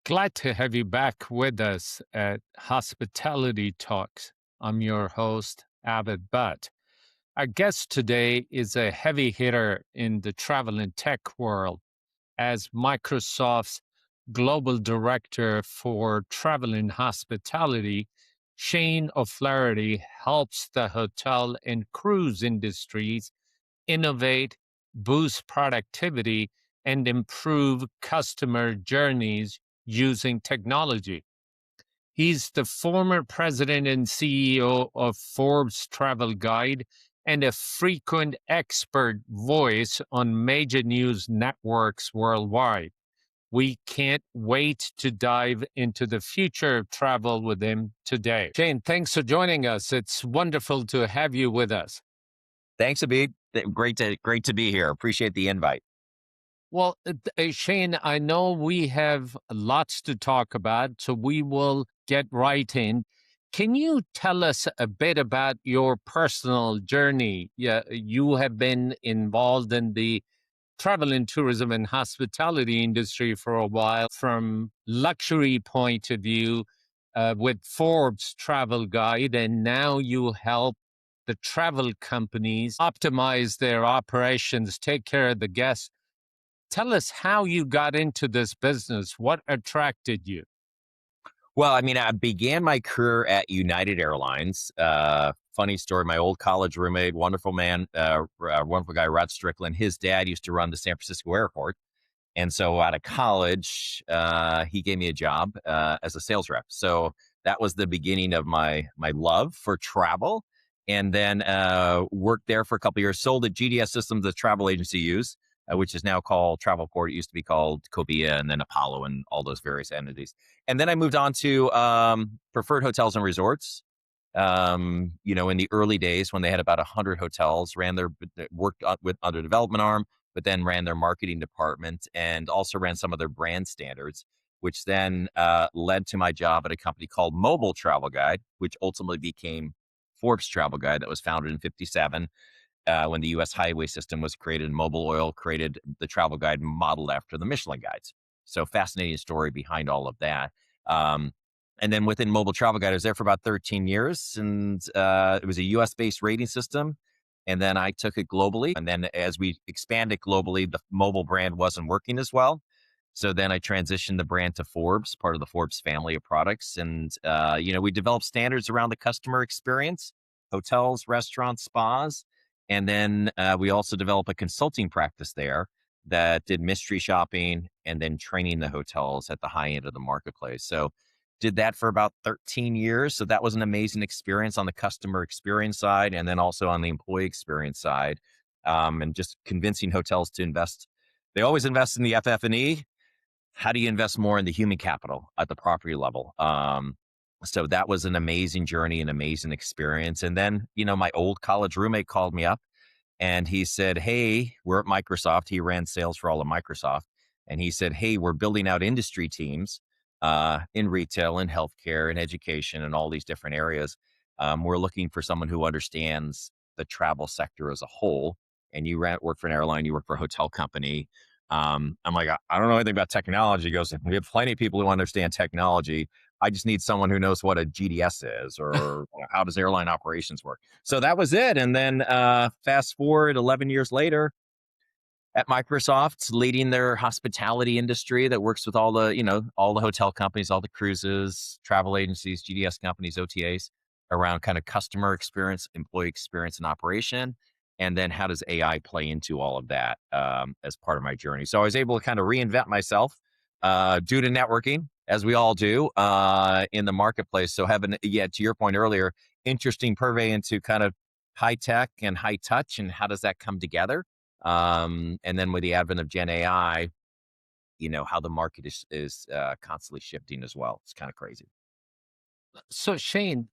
Glad to have you back with us at Hospitality Talks. I'm your host, Avid Butt. Our guest today is a heavy hitter in the travel and tech world as Microsoft's Global Director for Travel and Hospitality. Shane O'Flaherty helps the hotel and cruise industries innovate, boost productivity, and improve customer journeys using technology. He's the former president and CEO of Forbes Travel Guide and a frequent expert voice on major news networks worldwide. We can't wait to dive into the future of travel with him today. Shane, thanks for joining us. It's wonderful to have you with us. Thanks, Abid. Great to be here. Appreciate the invite. Well, Shane, I know we have lots to talk about, so we will get right in. Can you tell us a bit about your personal journey? Yeah, you have been involved in the travel and tourism and hospitality industry for a while, from luxury point of view, with Forbes Travel Guide, and now you help the travel companies optimize their operations, take care of the guests. Tell us how you got into this business. What attracted you? Well, I mean, I began my career at United Airlines. Funny story. My old college roommate, wonderful man, wonderful guy, Rod Strickland. His dad used to run the San Francisco airport. And so out of college, he gave me a job as a sales rep. So that was the beginning of my love for travel. And then worked there for a couple of years, sold at GDS Systems, the travel agency used, which is now called Travelport. It used to be called Cobia and then Apollo and all those various entities. And then I moved on to Preferred Hotels and Resorts. In the early days when they had about 100 hotels, worked with under development arm, but then ran their marketing department and also ran some of their brand standards, which then led to my job at a company called Mobile Travel Guide, which ultimately became Forbes Travel Guide, that was founded in 57 when the U.S. highway system was created. And Mobil Oil created the travel guide modeled after the Michelin guides. So fascinating story behind all of that. And then within Mobile Travel Guide, I was there for about 13 years, and it was a U.S.-based rating system. And then I took it globally. And then as we expanded globally, the mobile brand wasn't working as well. So then I transitioned the brand to Forbes, part of the Forbes family of products. And, we developed standards around the customer experience, hotels, restaurants, spas. And then we also developed a consulting practice there that did mystery shopping and then training the hotels at the high end of the marketplace. So did that for about 13 years. So that was an amazing experience on the customer experience side and then also on the employee experience side, and just convincing hotels to invest. They always invest in the FF&E. How do you invest more in the human capital at the property level? So that was an amazing journey, an amazing experience. And then, my old college roommate called me up and he said, "Hey, we're at Microsoft." He ran sales for all of Microsoft. And he said, "Hey, we're building out industry teams in retail and healthcare and education and all these different areas. We're looking for someone who understands the travel sector as a whole. And you work for an airline, you work for a hotel company." I'm like, I don't know anything about technology. He goes, "We have plenty of people who understand technology. I just need someone who knows what a GDS is or how does airline operations work." So that was it. And then fast forward 11 years later at Microsoft, leading their hospitality industry that works with all the hotel companies, all the cruises, travel agencies, GDS companies, OTAs around kind of customer experience, employee experience and operation. And then how does AI play into all of that as part of my journey? So I was able to kind of reinvent myself due to networking, as we all do in the marketplace. So having, to your point earlier, interesting purvey into kind of high tech and high touch and how does that come together? And then with the advent of Gen AI, how the market is constantly shifting as well. It's kind of crazy. So, Shane,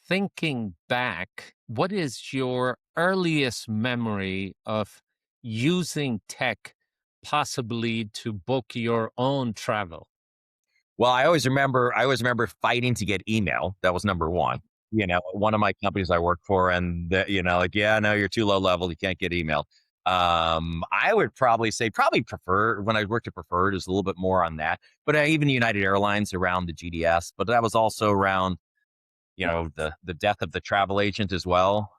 thinking back, what is your earliest memory of using tech possibly to book your own travel? Well, I always remember fighting to get email. That was number one. One of my companies I worked for, and yeah, no, you're too low level. You can't get email. I would probably say probably prefer when I worked at Preferred is a little bit more on that, but even United Airlines around the GDS, but that was also around the death of the travel agent as well.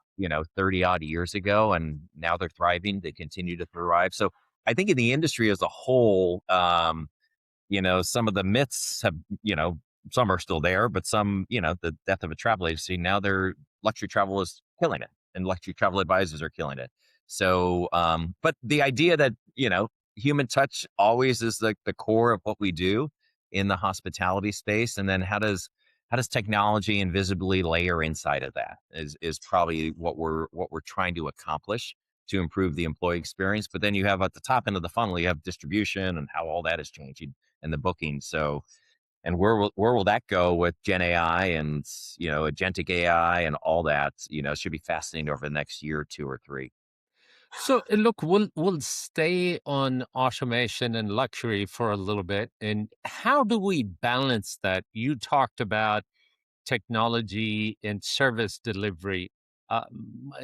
30 odd years ago, and now they're thriving. They continue to thrive. So I think in the industry as a whole, some of the myths have, some are still there, but some, the death of a travel agency, now their luxury travel is killing it and luxury travel advisors are killing it. So, but the idea that, human touch always is the core of what we do in the hospitality space. And then how does technology invisibly layer inside of that is probably what we're trying to accomplish to improve the employee experience. But then you have at the top end of the funnel, you have distribution and how all that is changing and the booking. So, and where will that go with Gen AI and agentic AI and all that? It should be fascinating over the next year, or two, or three. So look, we'll stay on automation and luxury for a little bit. And how do we balance that? You talked about technology and service delivery.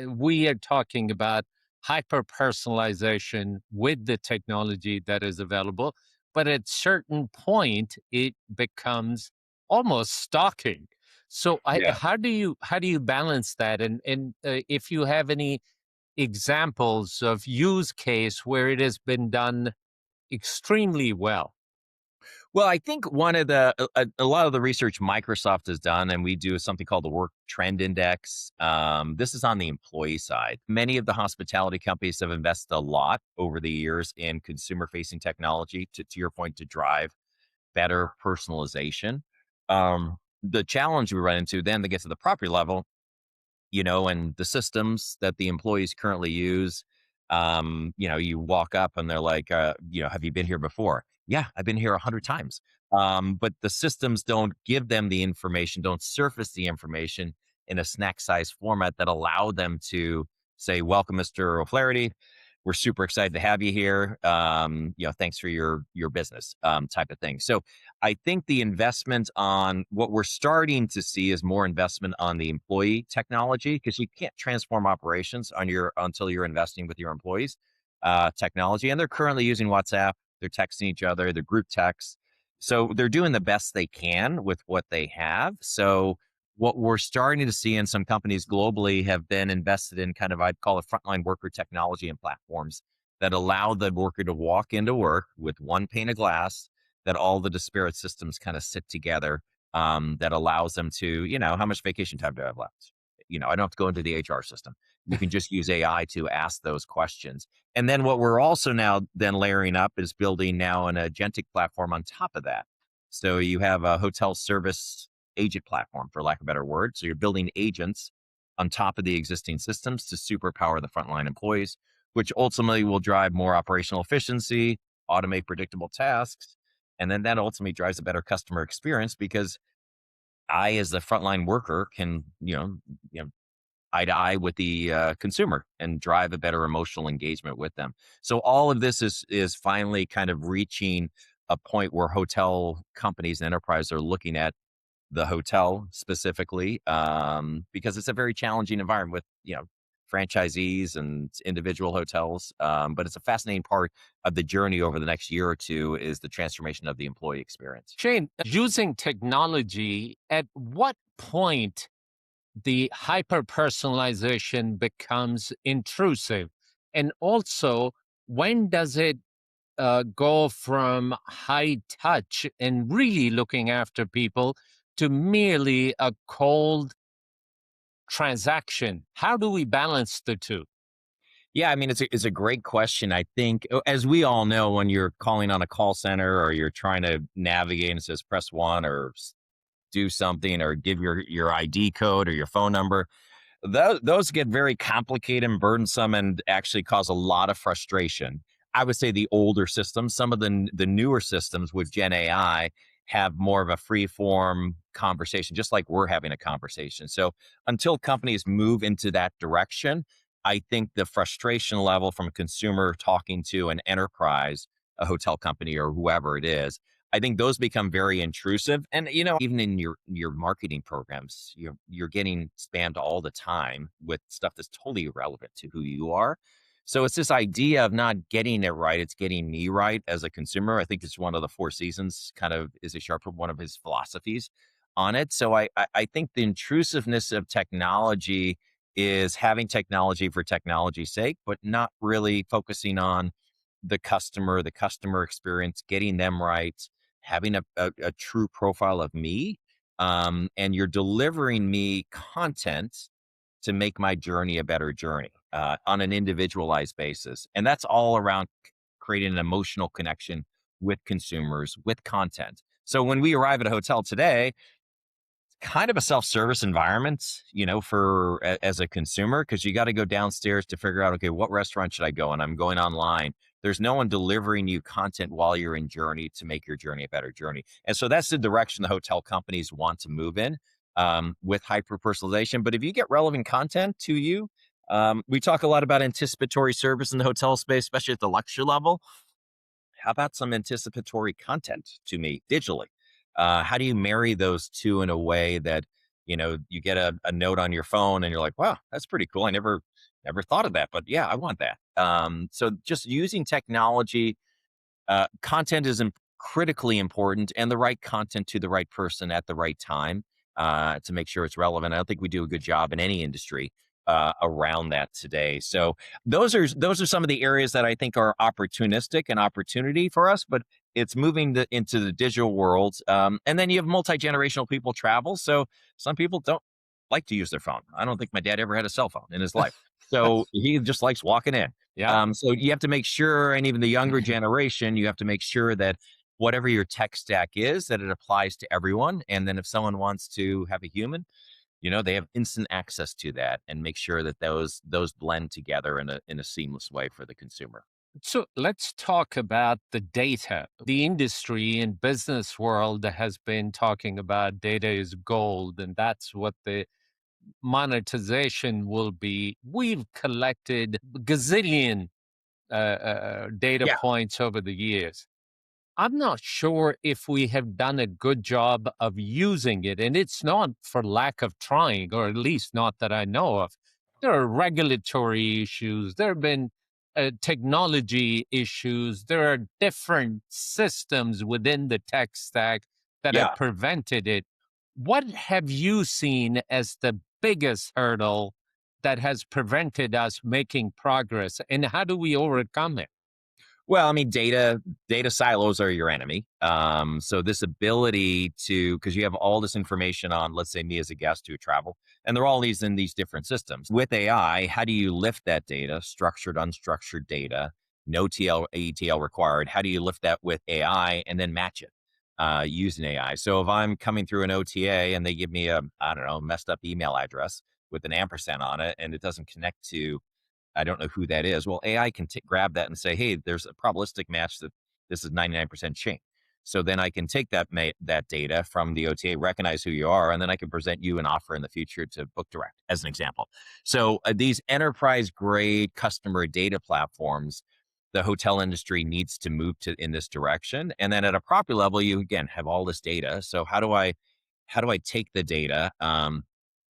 We are talking about hyper personalization with the technology that is available, but at certain point it becomes almost stalking. So Yeah. how do you balance that? And if you have any examples of use case where it has been done extremely well. Well, I think one of a lot of the research Microsoft has done, and we do something called the Work Trend Index. This is on the employee side. Many of the hospitality companies have invested a lot over the years in consumer-facing technology, to your point, to drive better personalization. The challenge we run into then to get to the property level, and the systems that the employees currently use. You walk up and they're like, have you been here before? Yeah, I've been here 100 times. But the systems don't give them the information, don't surface the information in a snack size format that allow them to say, welcome, Mr. O'Flaherty. We're super excited to have you here. Thanks for your business, type of thing. So I think the investment on what we're starting to see is more investment on the employee technology because you can't transform operations until you're investing with your employees technology. And they're currently using WhatsApp. They're texting each other. They're group texts. So they're doing the best they can with what they have. So what we're starting to see in some companies globally have been invested in kind of, I'd call it frontline worker technology and platforms that allow the worker to walk into work with one pane of glass, that all the disparate systems kind of sit together, that allows them to, how much vacation time do I have left? I don't have to go into the HR system. You can just use AI to ask those questions. And then what we're also now then layering up is building now an agentic platform on top of that. So you have a hotel service agent platform, for lack of a better word. So you're building agents on top of the existing systems to superpower the frontline employees, which ultimately will drive more operational efficiency, automate predictable tasks, and then that ultimately drives a better customer experience because I, as the frontline worker, can eye to eye with the consumer and drive a better emotional engagement with them. So all of this is finally kind of reaching a point where hotel companies and enterprise are looking at the hotel specifically, because it's a very challenging environment with franchisees and individual hotels. But it's a fascinating part of the journey over the next year or two is the transformation of the employee experience. Shane, using technology, at what point the hyper personalization becomes intrusive? And also, when does it go from high touch and really looking after people to merely a cold transaction? How do we balance the two? Yeah, I mean, it's a great question. I think, as we all know, when you're calling on a call center or you're trying to navigate and it says press one or do something or give your ID code or your phone number, those get very complicated and burdensome and actually cause a lot of frustration. I would say the older systems, some of the newer systems with Gen AI have more of a free form conversation, just like we're having a conversation. So until companies move into that direction, I think the frustration level from a consumer talking to an enterprise, a hotel company or whoever it is, I think those become very intrusive. And even in your marketing programs, you're getting spammed all the time with stuff that's totally irrelevant to who you are. So it's this idea of not getting it right, it's getting me right as a consumer. I think it's one of the Four Seasons kind of is a sharp one of his philosophies on it. So I think the intrusiveness of technology is having technology for technology's sake, but not really focusing on the customer experience, getting them right, having a true profile of me. And you're delivering me content to make my journey a better journey on an individualized basis. And that's all around creating an emotional connection with consumers, with content. So when we arrive at a hotel today, kind of a self-service environment, for as a consumer, because you got to go downstairs to figure out, okay, what restaurant should I go? And I'm going online. There's no one delivering you content while you're in journey to make your journey a better journey. And so that's the direction the hotel companies want to move in with hyper-personalization. But if you get relevant content to you, we talk a lot about anticipatory service in the hotel space, especially at the luxury level. How about some anticipatory content to me digitally? How do you marry those two in a way that you get a note on your phone and you're like, wow, that's pretty cool. I never thought of that, but yeah, I want that. So just using technology, content is critically important, and the right content to the right person at the right time to make sure it's relevant. I don't think we do a good job in any industry around that today. So those are some of the areas that I think are opportunistic and opportunity for us, but it's moving into the digital world. And then you have multi-generational people travel. So some people don't like to use their phone. I don't think my dad ever had a cell phone in his life. So he just likes walking in. Yeah. So you have to make sure, and even the younger generation, you have to make sure that whatever your tech stack is, that it applies to everyone. And then if someone wants to have a human, they have instant access to that, and make sure that those blend together in a seamless way for the consumer. So let's talk about the data. The industry and business world has been talking about data is gold, and that's what the monetization will be. We've collected gazillion data Yeah. points over the years. I'm not sure if we have done a good job of using it, and it's not for lack of trying, or at least not that I know of. There are regulatory issues, there have been technology issues, there are different systems within the tech stack that have Yeah. prevented it. What have you seen as the biggest hurdle that has prevented us making progress, and how do we overcome it? Well, I mean, data silos are your enemy. So this ability to, because you have all this information on, let's say, me as a guest who travel, and they're all in these different systems. With AI, how do you lift that data, structured, unstructured data, no ETL required? How do you lift that with AI and then match it using AI? So if I'm coming through an OTA and they give me a, I don't know, messed up email address with an ampersand on it, and it doesn't connect to, I don't know who that is. Well, AI can grab that and say, hey, there's a probabilistic match that this is 99% chain. So then I can take that data from the OTA, recognize who you are, and then I can present you an offer in the future to book direct, as an example. So these enterprise grade customer data platforms, the hotel industry needs to move to in this direction. And then at a property level, you again have all this data. So how do I take the data?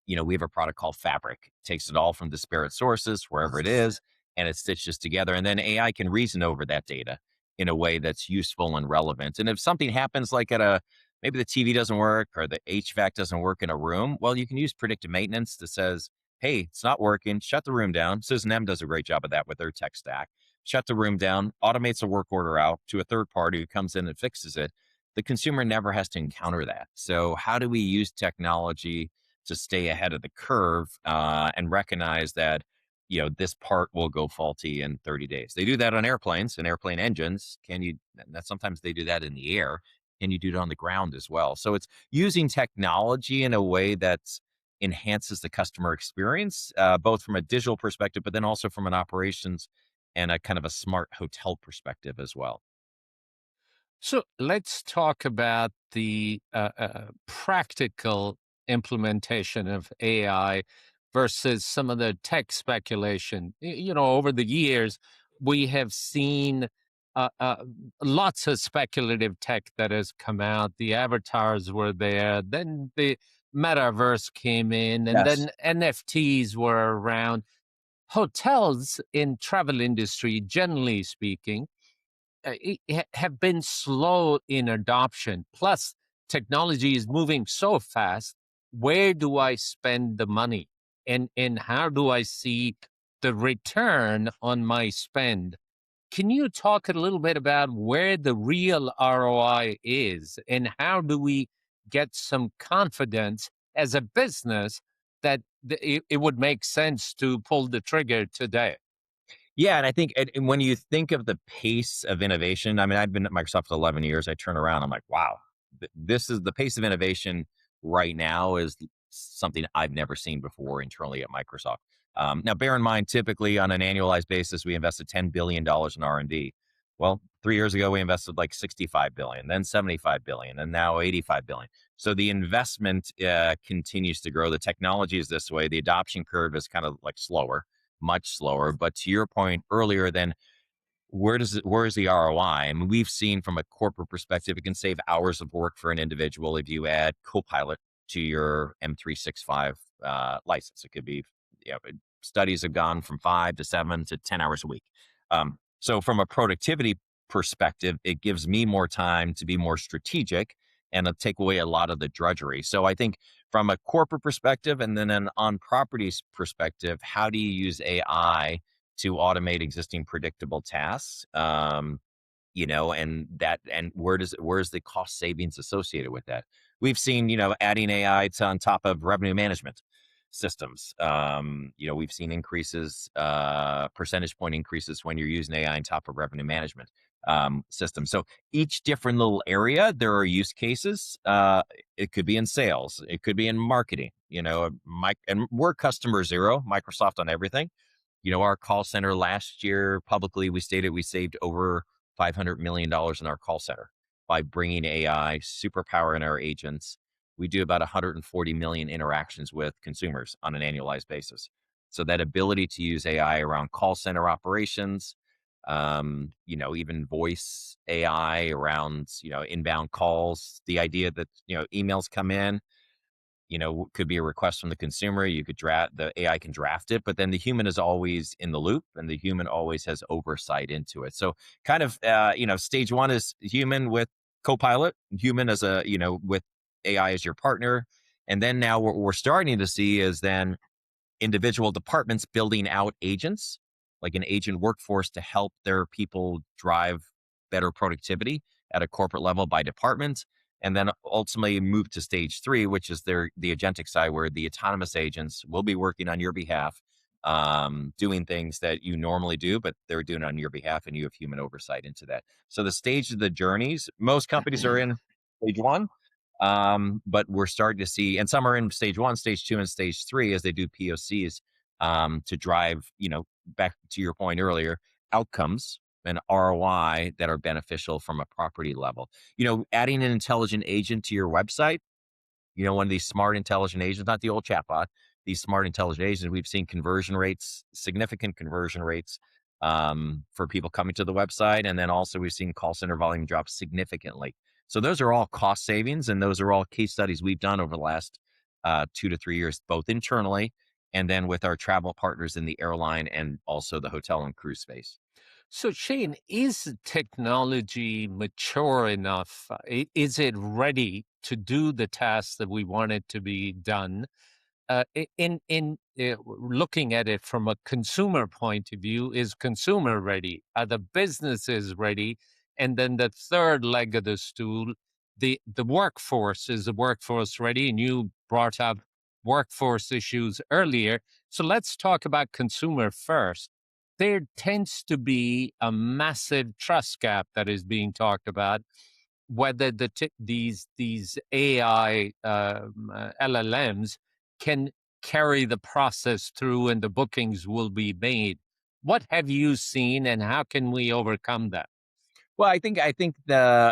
We have a product called Fabric. It takes it all from disparate sources, wherever it is, and it stitches together. And then AI can reason over that data in a way that's useful and relevant. And if something happens, like maybe the TV doesn't work or the HVAC doesn't work in a room, well, you can use predictive maintenance that says, hey, it's not working, shut the room down. Susan M does a great job of that with their tech stack. Shut the room down, automates a work order out to a third party who comes in and fixes it. The consumer never has to encounter that. So how do we use technology to stay ahead of the curve and recognize that this part will go faulty in 30 days? They do that on airplanes and airplane engines. Can you that sometimes they do that in the air? Can you do it on the ground as well? So it's using technology in a way that enhances the customer experience, both from a digital perspective, but then also from an operations and a kind of a smart hotel perspective as well. So let's talk about the practical implementation of AI versus some of the tech speculation. Over the years, we have seen uh, uh, lots of speculative tech that has come out. The avatars were there, then the metaverse came in, and Yes. then NFTs were around. Hotels in travel industry, generally speaking, have been slow in adoption. Plus, technology is moving so fast. Where do I spend the money? And how do I see the return on my spend? Can you talk a little bit about where the real ROI is and how do we get some confidence as a business that it would make sense to pull the trigger today? Yeah, and I think and when you think of the pace of innovation, I mean, I've been at Microsoft for 11 years. I turn around, I'm like, wow, this is the pace of innovation right now is something I've never seen before internally at Microsoft. Now, bear in mind, typically on an annualized basis, we invested $10 billion in R&D. Well, 3 years ago, we invested like 65 billion, then 75 billion, and now 85 billion. So the investment continues to grow. The technology is this way. The adoption curve is kind of like slower, much slower. But to your point earlier, then where is the ROI? I mean, we've seen from a corporate perspective, it can save hours of work for an individual if you add Copilot to your M365 license. It could be, studies have gone from 5 to 7 to 10 hours a week. So from a productivity perspective, it gives me more time to be more strategic and it'll take away a lot of the drudgery. So I think from a corporate perspective and then an on properties perspective, how do you use AI to automate existing predictable tasks? And where's the cost savings associated with that? We've seen, adding AI to on top of revenue management systems. We've seen increases, percentage point increases when you're using AI on top of revenue management systems. So each different little area, there are use cases. It could be in sales, it could be in marketing. And we're customer zero, Microsoft on everything. Our call center last year, publicly, we stated we saved over $500 million in our call center by bringing AI, superpower in our agents. We do about 140 million interactions with consumers on an annualized basis. So that ability to use AI around call center operations, even voice AI around, inbound calls, the idea that, emails come in, could be a request from the consumer. You could the AI can draft it, but then the human is always in the loop and the human always has oversight into it. So kind of, stage one is human with Copilot, human as with AI as your partner. And then now what we're starting to see is then individual departments building out agents, like an agent workforce to help their people drive better productivity at a corporate level by department. And then ultimately move to stage three, which is the agentic side, where the autonomous agents will be working on your behalf, doing things that you normally do, but they're doing it on your behalf, and you have human oversight into that. So the stage of the journeys, most companies are in stage one, but we're starting to see, and some are in stage one, stage two, and stage three as they do POCs to drive, back to your point earlier, outcomes and ROI that are beneficial from a property level. Adding an intelligent agent to your website, one of these smart intelligent agents, not the old chatbot, these smart intelligent agents, we've seen conversion rates, significant conversion rates for people coming to the website. And then also we've seen call center volume drop significantly. So those are all cost savings. And those are all case studies we've done over the last 2 to 3 years, both internally and then with our travel partners in the airline and also the hotel and cruise space. So, Shane, is technology mature enough? Is it ready to do the tasks that we want it to be done? Looking at it from a consumer point of view, is consumer ready? Are the businesses ready? And then the third leg of the stool, the workforce, is the workforce ready? And you brought up workforce issues earlier. So let's talk about consumer first. There tends to be a massive trust gap that is being talked about, whether these AI LLMs can carry the process through and the bookings will be made. What have you seen and how can we overcome that? Well, I think and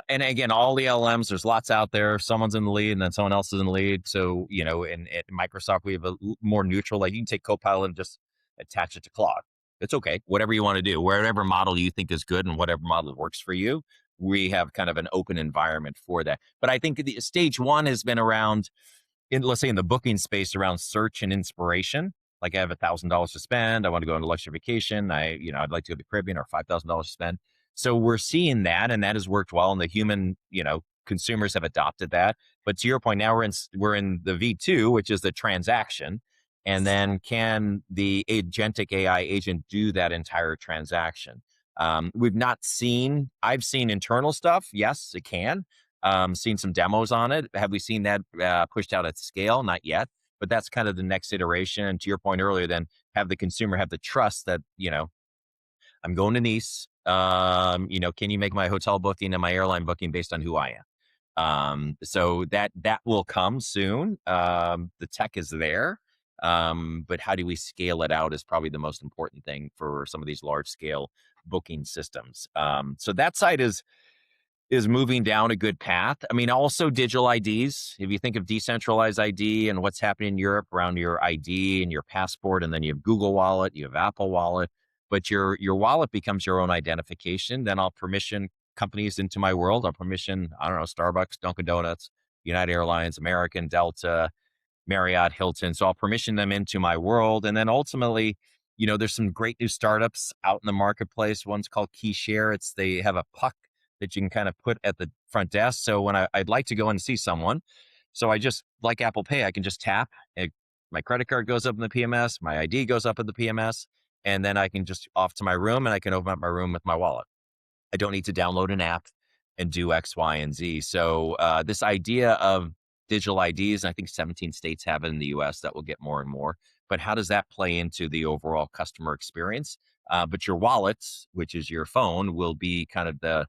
again, all the LLMs, there's lots out there. Someone's in the lead and then someone else is in the lead. So, in at Microsoft, we have a more neutral, like you can take Copilot and just attach it to Claude. It's okay. Whatever you want to do, whatever model you think is good and whatever model works for you, we have kind of an open environment for that. But I think the stage one has been around let's say in the booking space around search and inspiration. Like I have $1,000 to spend. I want to go on a luxury vacation. I'd like to go to the Caribbean or $5,000 to spend. So we're seeing that, and that has worked well. And the human, consumers have adopted that. But to your point, now we're in the V2, which is the transaction. And then can the agentic AI agent do that entire transaction? I've seen internal stuff. Yes, it can. Seen some demos on it. Have we seen that pushed out at scale? Not yet, but that's kind of the next iteration. And to your point earlier, then have the consumer have the trust that, I'm going to Nice. Can you make my hotel booking and my airline booking based on who I am? So that will come soon. The tech is there. But how do we scale it out is probably the most important thing for some of these large scale booking systems. So that side is moving down a good path. I mean, also digital IDs. If you think of decentralized ID and what's happening in Europe around your ID and your passport, and then you have Google Wallet, you have Apple Wallet, but your wallet becomes your own identification. Then I'll permission companies into my world. I'll permission, I don't know, Starbucks, Dunkin' Donuts, United Airlines, American, Delta, Marriott, Hilton. So I'll permission them into my world. And then ultimately, there's some great new startups out in the marketplace. One's called KeyShare. They have a puck that you can kind of put at the front desk. So when I'd like to go and see someone, so I just, like Apple Pay, I can just tap, my credit card goes up in the PMS, my ID goes up in the PMS, and then I can just off to my room and I can open up my room with my wallet. I don't need to download an app and do X, Y, and Z. So this idea of digital IDs, and I think 17 states have it in the US, that will get more and more. But how does that play into the overall customer experience? But your wallet, which is your phone, will be kind of the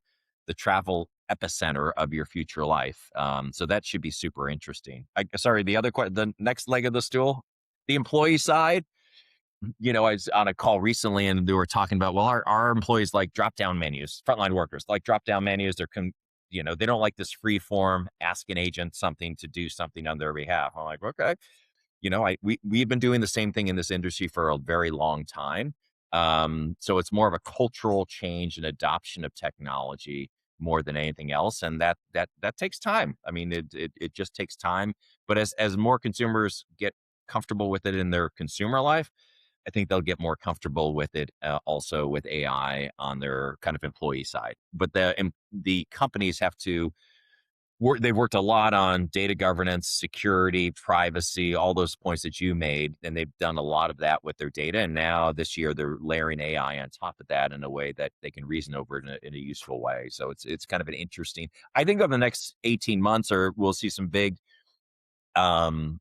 travel epicenter of your future life. So that should be super interesting. Sorry, the next leg of the stool, the employee side. I was on a call recently and they were talking about, well, our employees like drop down menus, frontline workers like drop down menus. They don't like this free form, ask an agent something to do something on their behalf. I'm like, okay, we've been doing the same thing in this industry for a very long time. So it's more of a cultural change and adoption of technology more than anything else. And that takes time. I mean, it just takes time. But as more consumers get comfortable with it in their consumer life, I think they'll get more comfortable with it also with AI on their kind of employee side. But the companies have to work. They've worked a lot on data governance, security, privacy, all those points that you made, and they've done a lot of that with their data. And now this year they're layering AI on top of that in a way that they can reason over it in a useful way. So it's kind of an interesting. I think over the next 18 months, or we'll see some big um,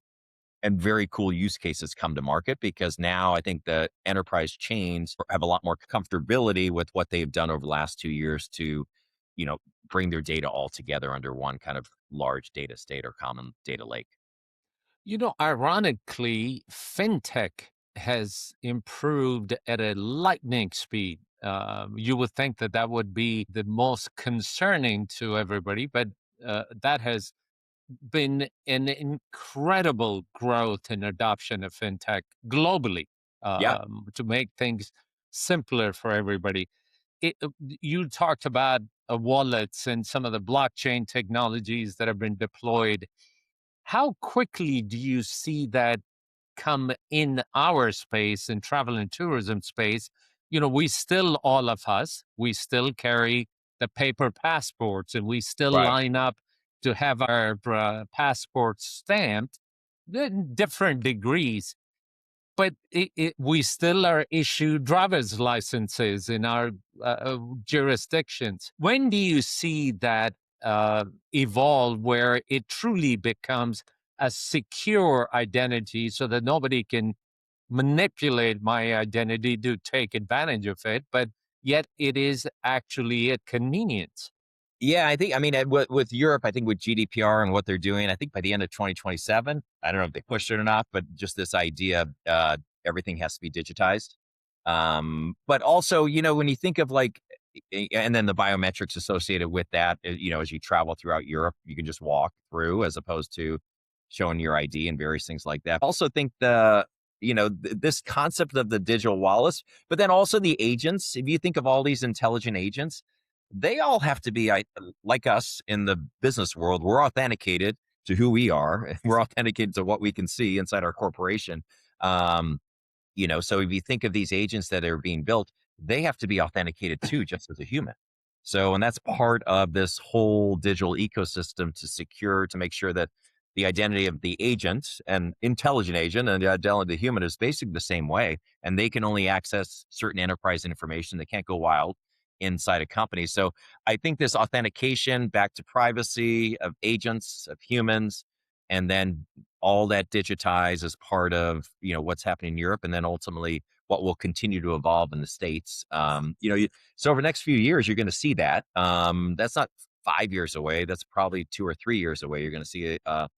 and very cool use cases come to market, because now I think the enterprise chains have a lot more comfortability with what they've done over the last 2 years to, you know, bring their data all together under one kind of large data state or common data lake. Ironically, fintech has improved at a lightning speed. You would think that that would be the most concerning to everybody, but that has been an incredible growth and adoption of fintech globally, Yeah. to make things simpler for everybody. You talked about wallets and some of the blockchain technologies that have been deployed. How quickly do you see that come in our space, in travel and tourism space? We still, all of us, we still carry the paper passports and we still Right. line up to have our passports stamped in different degrees. But we still are issued driver's licenses in our jurisdictions. When do you see that evolve where it truly becomes a secure identity so that nobody can manipulate my identity to take advantage of it, but yet it is actually a convenience? Yeah, I mean, with Europe, I think with GDPR and what they're doing, I think by the end of 2027, I don't know if they pushed it or not, but just this idea, everything has to be digitized. But also, when you think of like, and then the biometrics associated with that, as you travel throughout Europe, you can just walk through as opposed to showing your ID and various things like that. Also think this concept of the digital wallets, but then also the agents, if you think of all these intelligent agents, they all have to be like us in the business world. We're authenticated to who we are. And we're authenticated to what we can see inside our corporation. So if you think of these agents that are being built, they have to be authenticated too, just as a human. So, and that's part of this whole digital ecosystem to make sure that the identity of the agent and intelligent agent and the identity of the human is basically the same way. And they can only access certain enterprise information. They can't go wild inside a company. So I think this authentication back to privacy of agents, of humans, and then all that digitized as part of what's happening in Europe, and then ultimately what will continue to evolve in the States. So over the next few years, you're going to see that. That's not 5 years away. That's probably 2 or 3 years away. You're going to see a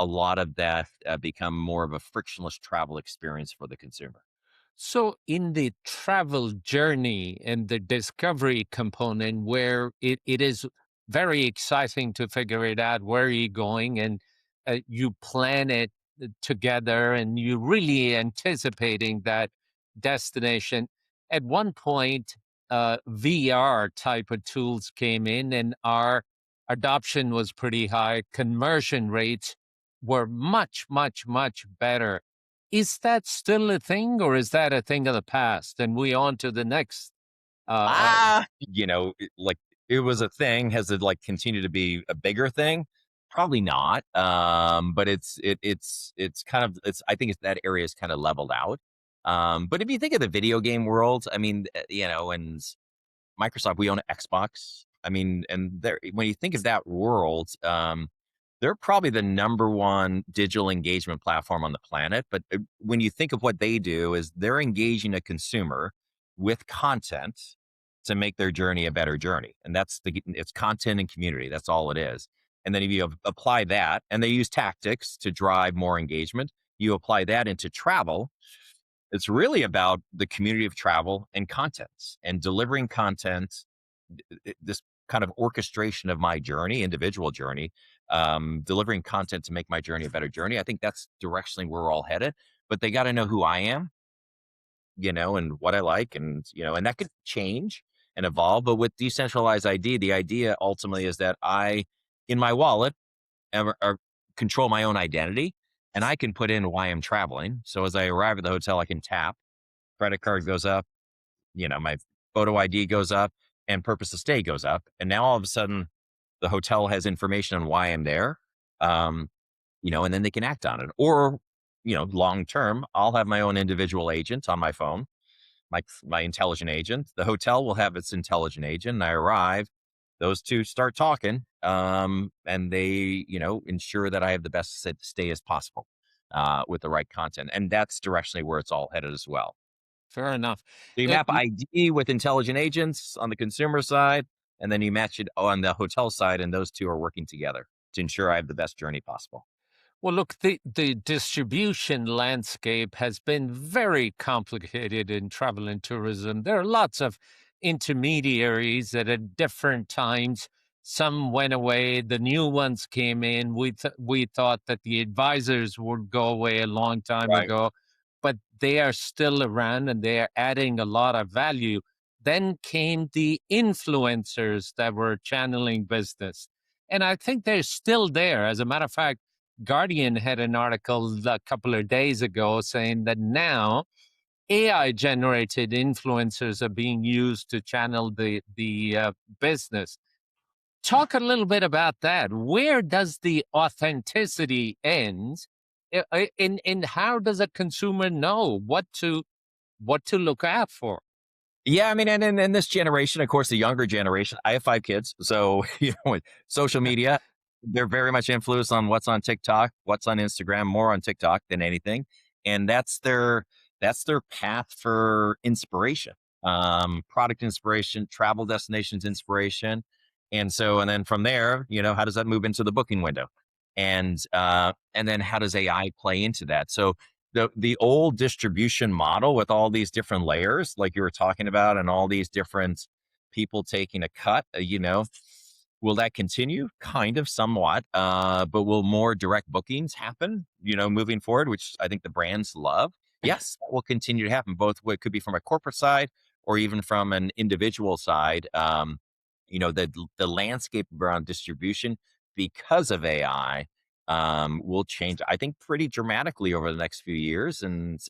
lot of that become more of a frictionless travel experience for the consumer. So, in the travel journey and the discovery component, where it is very exciting to figure it out, where are you going, and you plan it together, and you really anticipating that destination. At one point, VR type of tools came in, and our adoption was pretty high. Conversion rates were much, much, much better. Is that still a thing, or is that a thing of the past and we on to the next? Like it was a thing. Has it like continued to be a bigger thing? Probably not. But it's kind of I think that area is kind of leveled out. But if you think of the video game world, I mean, and Microsoft, we own Xbox. I mean, and there, when you think of that world, they're probably the number one digital engagement platform on the planet. But when you think of what they do, is they're engaging a consumer with content to make their journey a better journey, and it's content and community. That's all it is. And then if you apply that, and they use tactics to drive more engagement, you apply that into travel. It's really about the community of travel and contents and delivering content, this kind of orchestration of my journey, individual journey, delivering content to make my journey a better journey. I think that's directionally where we're all headed. But they got to know who I am, and what I like, and that could change and evolve. But with decentralized ID, the idea ultimately is that in my wallet, control my own identity, and I can put in why I'm traveling. So as I arrive at the hotel, I can tap, credit card goes up, my photo ID goes up, and purpose of stay goes up. And now all of a sudden, the hotel has information on why I'm there, and then they can act on it. Or, long term, I'll have my own individual agent on my phone, my intelligent agent. The hotel will have its intelligent agent. And I arrive, those two start talking, and they, ensure that I have the best stay as possible with the right content. And that's directionally where it's all headed as well. Fair enough. So you Uh, map ID with intelligent agents on the consumer side, and then you match it on the hotel side, and those two are working together to ensure I have the best journey possible. Well, look, the distribution landscape has been very complicated in travel and tourism. There are lots of intermediaries that at different times, some went away, the new ones came in. We thought that the advisors would go away a long time Right. ago, but they are still around and they are adding a lot of value. Then came the influencers that were channeling business. And I think they're still there. As a matter of fact, Guardian had an article a couple of days ago saying that now AI generated influencers are being used to channel the business. Talk a little bit about that. Where does the authenticity end? And how does a consumer know what to look out for? Yeah, I mean, and in this generation, of course, the younger generation. I have 5 kids, so with social media, they're very much influenced on what's on TikTok, what's on Instagram, more on TikTok than anything, and that's their path for inspiration, product inspiration, travel destinations inspiration, and then from there, how does that move into the booking window, and then how does AI play into that? So the old distribution model with all these different layers, like you were talking about, and all these different people taking a cut, will that continue? Kind of, somewhat, but will more direct bookings happen, moving forward, which I think the brands love? Yes, that will continue to happen, both what could be from a corporate side or even from an individual side. The landscape around distribution because of AI will change, I think, pretty dramatically over the next few years. And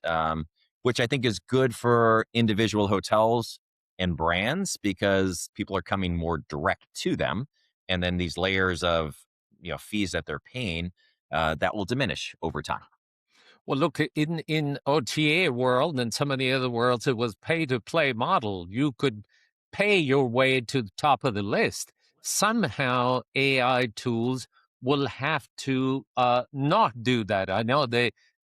which I think is good for individual hotels and brands because people are coming more direct to them. And then these layers of fees that they're paying that will diminish over time. Well, look, in OTA world and some of the other worlds, it was pay to play model. You could pay your way to the top of the list. Somehow, AI tools will have to not do that. I know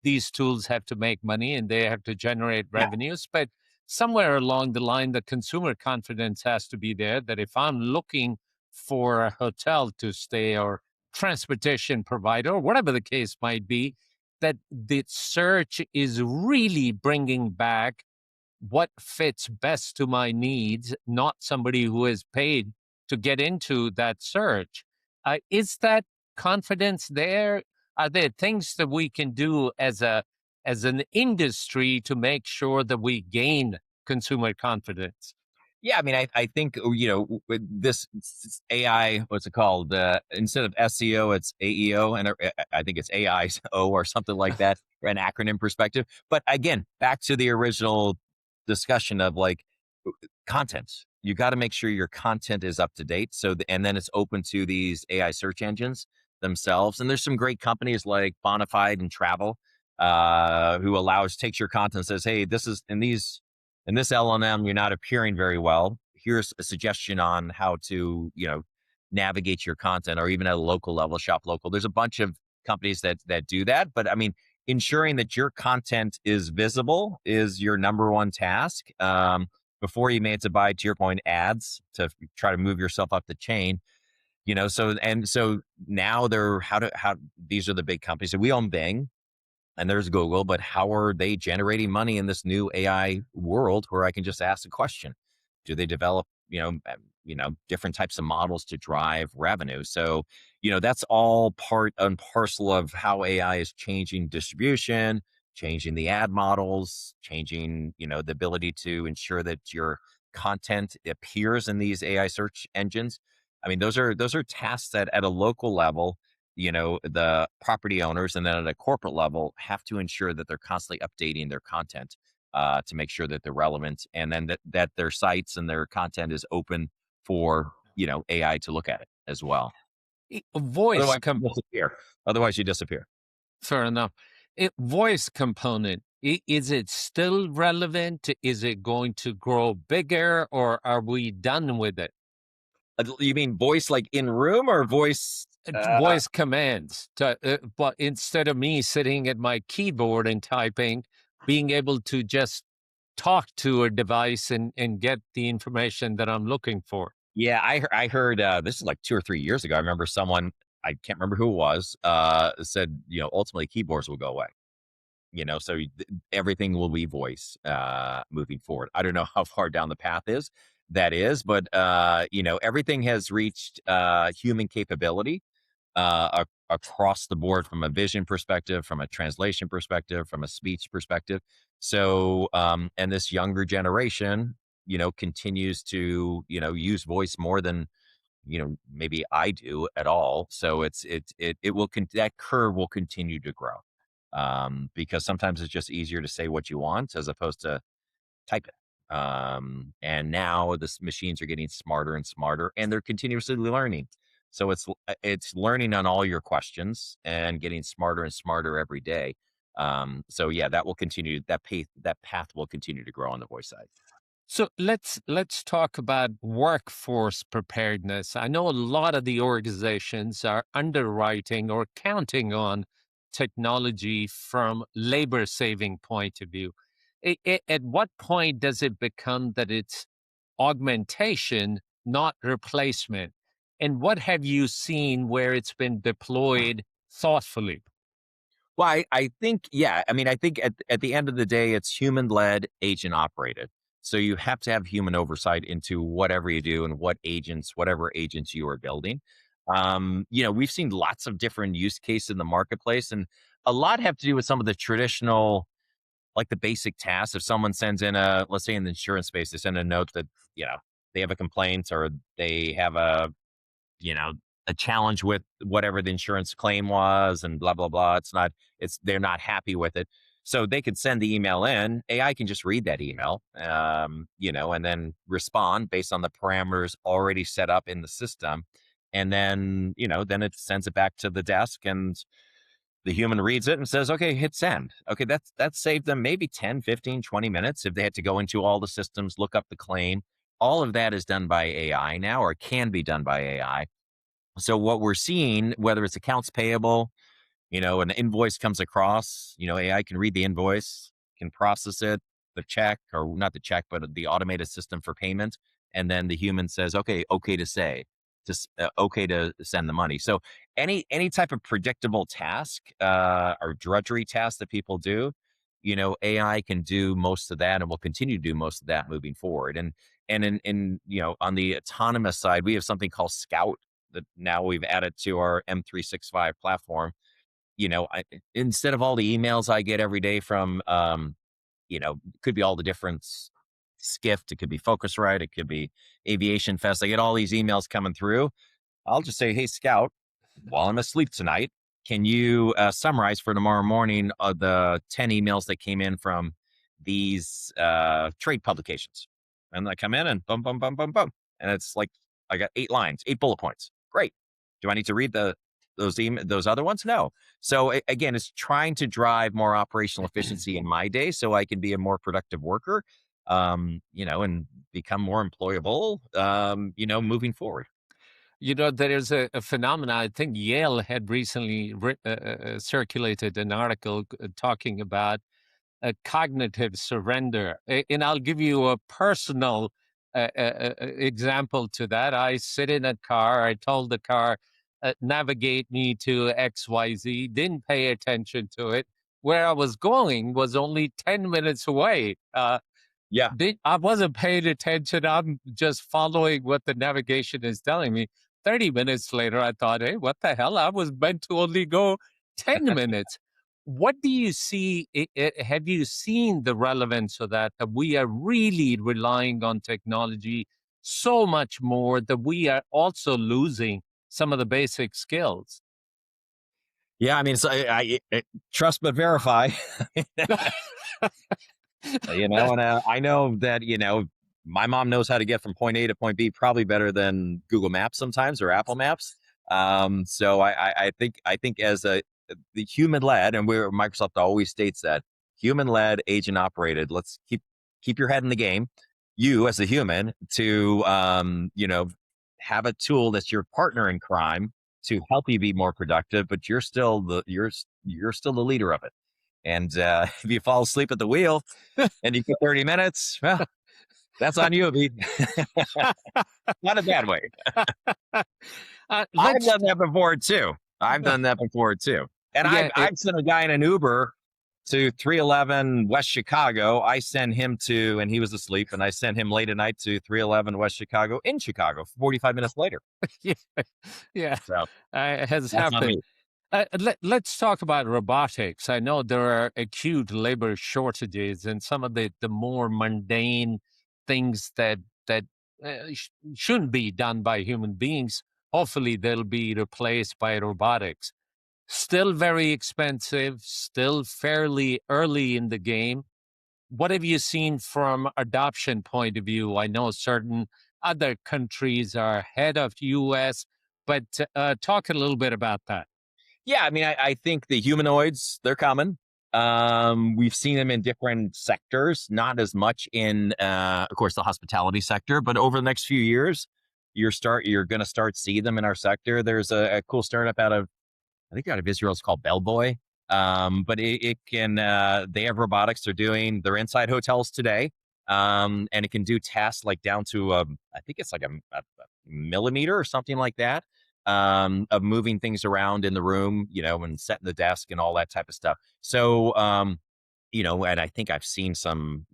these tools have to make money and they have to generate Yeah. revenues, but somewhere along the line, the consumer confidence has to be there. That if I'm looking for a hotel to stay or transportation provider or whatever the case might be, that the search is really bringing back what fits best to my needs, not somebody who is paid to get into that search. Is that confidence there? Are there things that we can do as an industry to make sure that we gain consumer confidence? Yeah, I mean, I think with this AI, what's it called? Instead of SEO, it's AEO, and I think it's AIO or something like that, or an acronym perspective. But again, back to the original discussion of like content. You got to make sure your content is up to date. And then it's open to these AI search engines themselves. And there's some great companies like Bonafide and Travel who takes your content and says, hey, this is in this LLM, you're not appearing very well. Here's a suggestion on how to, navigate your content, or even at a local level, shop local. There's a bunch of companies that do that. But I mean, ensuring that your content is visible is your number one task. Before you made to buy, to your point, ads to try to move yourself up the chain. So now how these are the big companies. So we own Bing, and there's Google, but how are they generating money in this new AI world where I can just ask a question? Do they develop, different types of models to drive revenue? So, that's all part and parcel of how AI is changing distribution, changing the ad models, changing, the ability to ensure that your content appears in these AI search engines. I mean, those are tasks that at a local level, the property owners, and then at a corporate level, have to ensure that they're constantly updating their content to make sure that they're relevant, and then that their sites and their content is open for AI to look at it as well. Voice Otherwise, you disappear. Otherwise, you disappear. Fair enough. Voice component, is it still relevant? Is it going to grow bigger or are we done with it? You mean voice like in room or voice? Voice commands, but instead of me sitting at my keyboard and typing, being able to just talk to a device and get the information that I'm looking for. Yeah, I heard this is like 2 or 3 years ago. I remember someone, I can't remember who it was, said ultimately keyboards will go away. So everything will be voice moving forward. I don't know how far down the path that is, but everything has reached human capability across the board, from a vision perspective, from a translation perspective, from a speech perspective. So and this younger generation continues to use voice more than maybe I do at all. So that curve will continue to grow because sometimes it's just easier to say what you want as opposed to type it. And now the machines are getting smarter and smarter, and they're continuously learning. So it's learning on all your questions and getting smarter and smarter every day. So yeah, that will continue. That path will continue to grow on the voice side. So let's talk about workforce preparedness. I know a lot of the organizations are underwriting or counting on technology from labor saving point of view. At what point does it become that it's augmentation, not replacement? And what have you seen where it's been deployed thoughtfully? Well, I think, yeah. I mean, I think at the end of the day, it's human led, agent operated. So you have to have human oversight into whatever you do and whatever agents you are building. We've seen lots of different use cases in the marketplace, and a lot have to do with some of the traditional, like the basic tasks. If someone sends in let's say in the insurance space, they send a note that, they have a complaint, or they have you know, a challenge with whatever the insurance claim was, and blah blah blah. They're not happy with it. So they could send the email in. AI can just read that email, and then respond based on the parameters already set up in the system. And then, then it sends it back to the desk, and the human reads it and says, okay, hit send. Okay, that saved them maybe 10, 15, 20 minutes if they had to go into all the systems, look up the claim. All of that is done by AI now, or can be done by AI. So what we're seeing, whether it's accounts payable, an invoice comes across, AI can read the invoice, can process it, the check, or not the check, but the automated system for payment. And then the human says, okay to say, just okay to send the money. So any type of predictable task or drudgery task that people do, AI can do most of that and will continue to do most of that moving forward. And in on the autonomous side, we have something called Scout that now we've added to our M365 platform. Instead of all the emails I get every day from, could be all the different Skift, it could be Focusrite, it could be Aviation Fest. I get all these emails coming through. I'll just say, hey, Scout, while I'm asleep tonight, can you summarize for tomorrow morning the 10 emails that came in from these trade publications? And I come in and boom, boom, boom, boom, boom. And it's like, I got 8 lines, 8 bullet points. Great. Do I need to read those other ones? No. So again, it's trying to drive more operational efficiency in my day so I can be a more productive worker, and become more employable, moving forward. There is a phenomenon. I think Yale had recently circulated an article talking about a cognitive surrender. And I'll give you a personal example to that. I sit in a car. I told the car, navigate me to XYZ, didn't pay attention to it. Where I was going was only 10 minutes away. Yeah. I wasn't paying attention. I'm just following what the navigation is telling me. 30 minutes later, I thought, hey, what the hell? I was meant to only go 10 minutes. What do you see? Have you seen the relevance of that? That we are really relying on technology so much more that we are also losing some of the basic skills. Yeah, I mean, so trust but verify. And I know that my mom knows how to get from point A to point B probably better than Google Maps sometimes, or Apple Maps. So I think as the human led, and where Microsoft always states that human led, agent operated. Let's keep your head in the game. You as a human to have a tool that's your partner in crime to help you be more productive, but you're still the leader of it. And if you fall asleep at the wheel and you get 30 minutes, well, that's on you, Abe. Not a bad way. I've Let's, done that before too. And yeah, I've sent a guy in an Uber to 311 West Chicago. I sent him to, and he was asleep, and I sent him late at night to 311 West Chicago in Chicago 45 minutes later. yeah, yeah, So has that's on happened. me. Let's talk about robotics. I know there are acute labor shortages, and some of the more mundane things that shouldn't be done by human beings. Hopefully, they'll be replaced by robotics. Still very expensive. Still fairly early in the game. What have you seen from adoption point of view? I know certain other countries are ahead of U.S., but talk a little bit about that. Yeah, I mean, I think the humanoids, they're coming. We've seen them in different sectors, not as much in, of course, the hospitality sector, but over the next few years, you're going to start see them in our sector. There's a cool startup I think out of Israel. It's called Bellboy. But it can, they have robotics. They're inside hotels today. And it can do tasks like down to, I think it's like a millimeter or something like that, of moving things around in the room, and setting the desk and all that type of stuff. So, and I think I've seen some,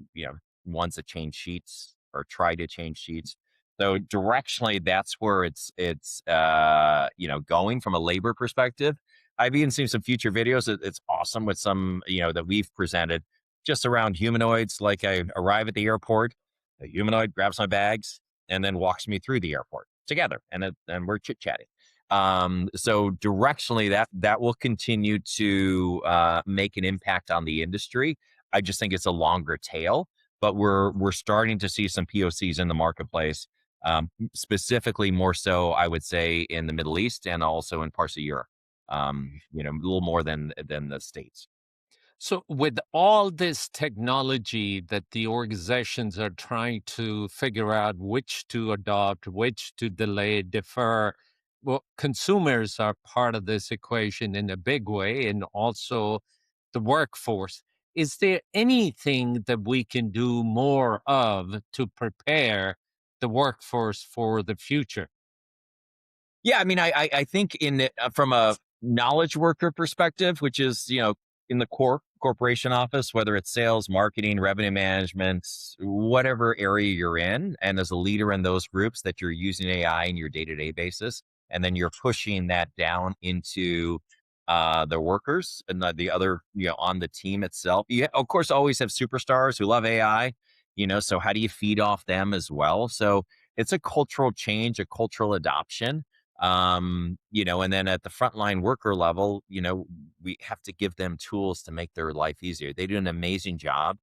ones that change sheets or try to change sheets. So directionally, that's where it's going from a labor perspective. I've even seen some future videos. It's awesome with some, that we've presented just around humanoids. Like I arrive at the airport, a humanoid grabs my bags and then walks me through the airport together, and we're chit chatting. So directionally, that will continue to make an impact on the industry. I just think it's a longer tail, but we're starting to see some POCs in the marketplace, specifically more so, I would say, in the Middle East and also in parts of Europe. A little more than the states. So, with all this technology that the organizations are trying to figure out which to adopt, which to delay, defer, well, consumers are part of this equation in a big way, and also the workforce. Is there anything that we can do more of to prepare the workforce for the future? Yeah, I mean, I think from a knowledge worker perspective, which is in the corporation office, whether it's sales, marketing, revenue management, whatever area you're in, and as a leader in those groups, that you're using AI in your day to day basis, and then you're pushing that down into the workers and the other on the team itself. You of course always have superstars who love AI, so how do you feed off them as well? So it's a cultural change, a cultural adoption, and then at the frontline worker level, we have to give them tools to make their life easier. They do an amazing job,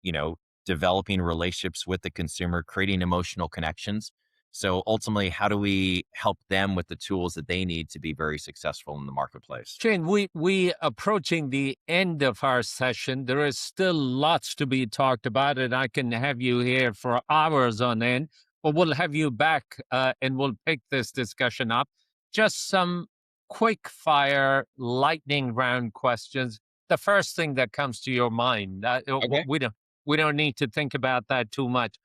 you know, developing relationships with the consumer, creating emotional connections. So ultimately, how do we help them with the tools that they need to be very successful in the marketplace? Shane, we approaching the end of our session. There is still lots to be talked about, and I can have you here for hours on end. But we'll have you back, and we'll pick this discussion up. Just some quick fire lightning round questions. The first thing that comes to your mind. Okay. We don't need to think about that too much.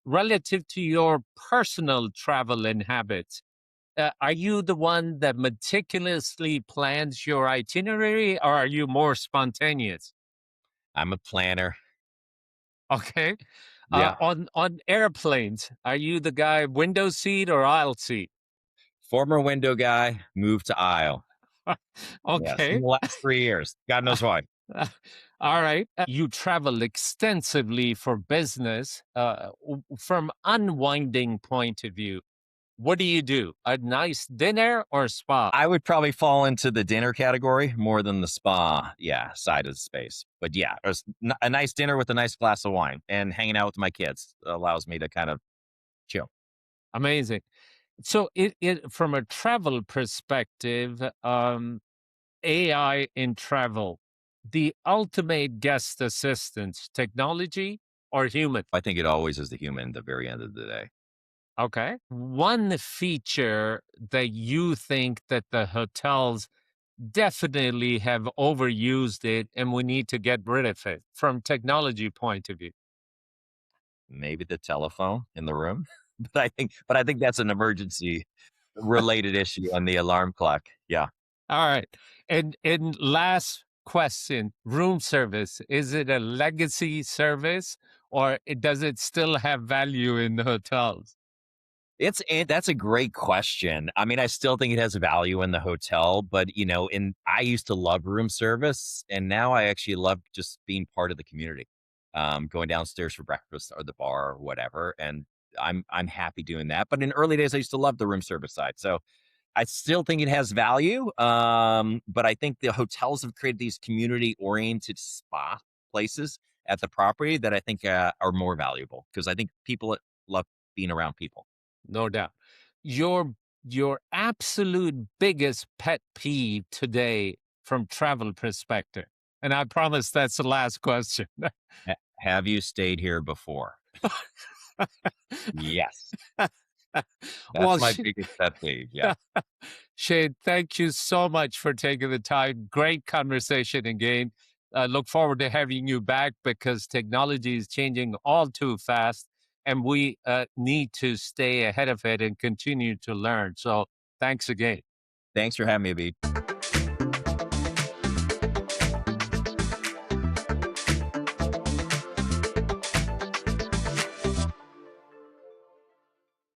Relative to your personal travel and habits, are you the one that meticulously plans your itinerary, or are you more spontaneous? I'm a planner. Okay. Yeah. On airplanes, are you the guy window seat or aisle seat? Former window guy, moved to aisle. Yes. In Okay. the last 3 years. God knows why. All right. You travel extensively for business. From unwinding point of view, what do you do? A nice dinner or spa? I would probably fall into the dinner category more than the spa, yeah, side of the space. But yeah, a nice dinner with a nice glass of wine and hanging out with my kids allows me to kind of chill. Amazing. So it from a travel perspective, AI in travel, the ultimate guest assistance, technology or human? I think it always is the human at the very end of the day. Okay. One feature that you think that the hotels definitely have overused it and we need to get rid of it from technology point of view. Maybe the telephone in the room, but I think that's an emergency related issue on the alarm clock. Yeah. All right. And last question, room service, is it a legacy service or does it still have value in the hotels? That's a great question. I mean, I still think it has value in the hotel, but I used to love room service, and now I actually love just being part of the community, going downstairs for breakfast or the bar or whatever. And I'm happy doing that. But in early days, I used to love the room service side. So I still think it has value. But I think the hotels have created these community oriented spa places at the property that I think are more valuable because I think people love being around people. No doubt. Your absolute biggest pet peeve today from travel perspective. And I promise that's the last question. Have you stayed here before? Yes. That's well, my biggest pet peeve, yeah. Shane, thank you so much for taking the time. Great conversation again. Look forward to having you back because technology is changing all too fast and we need to stay ahead of it and continue to learn. So thanks again. Thanks for having me, Abhi.